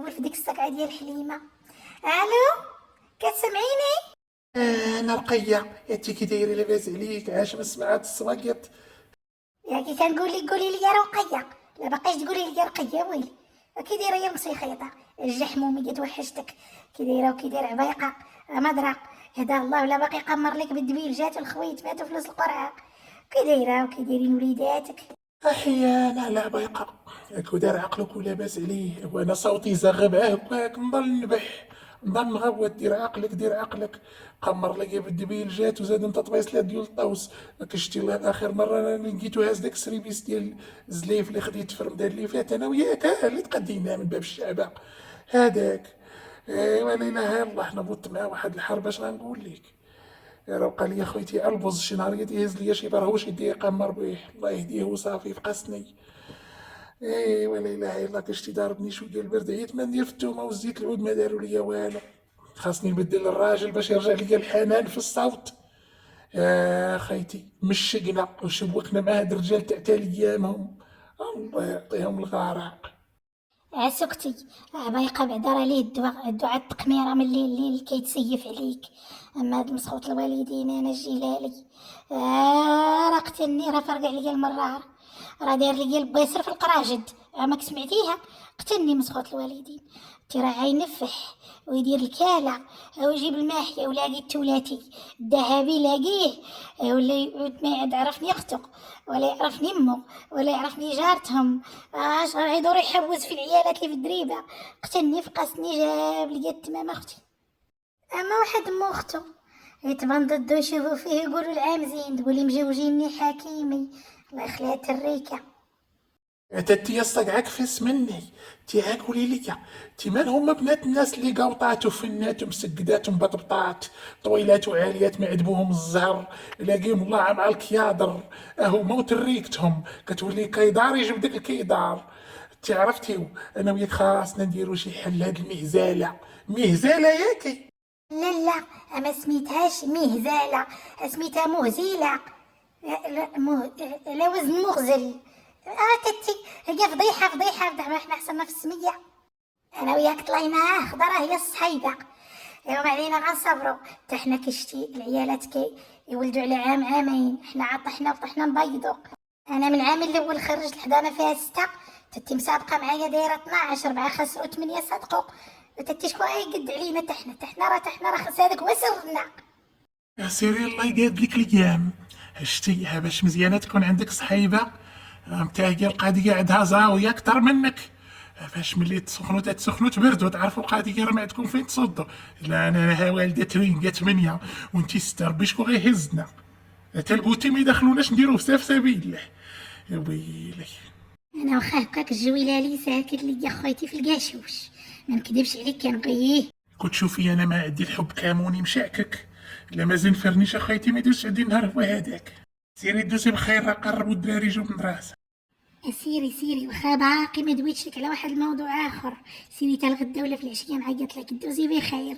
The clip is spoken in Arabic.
نقول في ديك السقعه ديال حليمه. الو، كتسمعيني؟ انا رقية، انتي كي دايرة؟ لاباس عليك؟ عاش من سمعات الصواقيط. يا كي كنقول لك قولي لي يا رقيه، لا باقيش تقولي لي يا رقيه. ويلي كي دايره يا مسيخيطه الجحمومي توحشتك. كي دايره وكي داير عبيقه مدرة هدا الله، ولا باقي قمر لك بالدبيل؟ جات الخويت ماتوا فلوس القرعه. كي دايره وكي دايرين وليداتك؟ احيانا على بايقة، هاكو دار عقلك ولاباس عليه، وانا صوتي زغب هكاك نضل نبح، نضل نغوت. دير عقلك دير عقلك. قمر لقى بالدبيل جات وزاد انت طبيس ديال الطوس. ما كشتي الله اخر مره انا لقيتو هاز داك السريبيس ديال الزليف اللي خديت في رمضان اللي فات انا وياك، اللي تقديناه من باب الشعبه هذاك. ايوا لا اله الا الله، نبط مع واحد الحرب اش غنقول لك. راه بقى لي خويتي البوز شي نهار يهز ليا شي برهوش يديه يقمر به، الله يهديه وصافي فقسني. ولا اله الا الله، كشتي ضاربني شويه البرد، عييت ما ندير في التومه والزيت العود ما داروا ليا والو. خاصني نبدل الراجل باش يرجع ليا الحنان في الصوت. يا خيتي مشقنا وشبكنا مع هاد الرجال تاع ايامهم، الله يعطيهم الغرق. عسكتي عبايقه بعدا راه ليه الدعاء التقميره من الليل كيتسيف عليك. اما هاد مسخوط الوالدين انا الجلالي راه قتلني، راه فرقع ليا المرار، راه داير ليا البيصر في القراجد. عمرك سمعتيها؟ قتلني مسخوط الوالدين. تي راه عينفح ويدير الكاله ويجيب الماحيه ولاقي التولاتي الذهبي لاقيه، ولا يعود ما يعود عرفني اخته ولا يعرفني امه ولا يعرفني جارتهم. اش غيدور يحوز في العيالات اللي في الدريبه. قتلني فقسني جاب لي التمام اختي. اما واحد مو اختو يتبان ضدو يشوفوا فيه يقولوا العام زين، تقولي مجوجيني حكيمي الله يخليها الريكه. تي يصقعك فيس مني. تي قولي لي، تي من هما بنات الناس اللي قوطات وفنات ومسقدات ومبطبطات طويلات وعاليات ما عدبوهم الزهر، لاقيهم الله مع الكيادر، اهو موت ريكتهم كتولي كيدار يجبد داك الكيدار. تي عرفتي انا وياك خاصنا نديرو شي حل هاد المهزاله، مهزاله ياكي. لا لا، ما سميتهاش مهزاله، سميتها مهزيله. لا لا وزن مغزل. تتي هي فضيحه فضيحه، دابا احنا حصلنا في السميه. انا وياك طلينا خضره هي الصحيبه. ايوا ما علينا غنصبروا حتى حنا كشتي العيالات يولدوا على عام عامين، حنا عطحنا وطحنا نبيضوا. انا من العام الاول خرجت الحضانه فيها 6، تتي مسابقه معايا دايره 12، 4 خسروا 8 صدقوا. تتي شكون يقد علينا؟ تحنا راه خاص هذاك هو سرنا. يا سيري الله يقاد لك الايام. شتيها باش مزيانه تكون عندك صحيبه متاهي القضيه عندها زاويه اكثر منك، باش ملي تسخنوا تبردوا تعرفوا القضيه راه ما عندكم فين تصدوا. لا انا والده ترينكا 8 وانتي 6، ربي شكون غيهزنا؟ حتى البوتي ما يدخلوناش نديرو في سبيل الله. يا ويلي. انا واخا هكاك الجويله لي ساكت لي يا خويتي في القاشوش، ما نكذبش عليك كنبغيه. كنت شوفي انا ما عندي الحب كاموني مشاكك، لا مازال فرنيش اخويتي ما يدوزش عندي النهار هو هذاك. سيري دوزي بخير، راه قربوا الدراري يجوا من المدرسه. سيري واخا باقي ما دويتش لك على واحد الموضوع اخر. سيري تا الغدا ولا في العشيه نعيط لك دوزي بخير.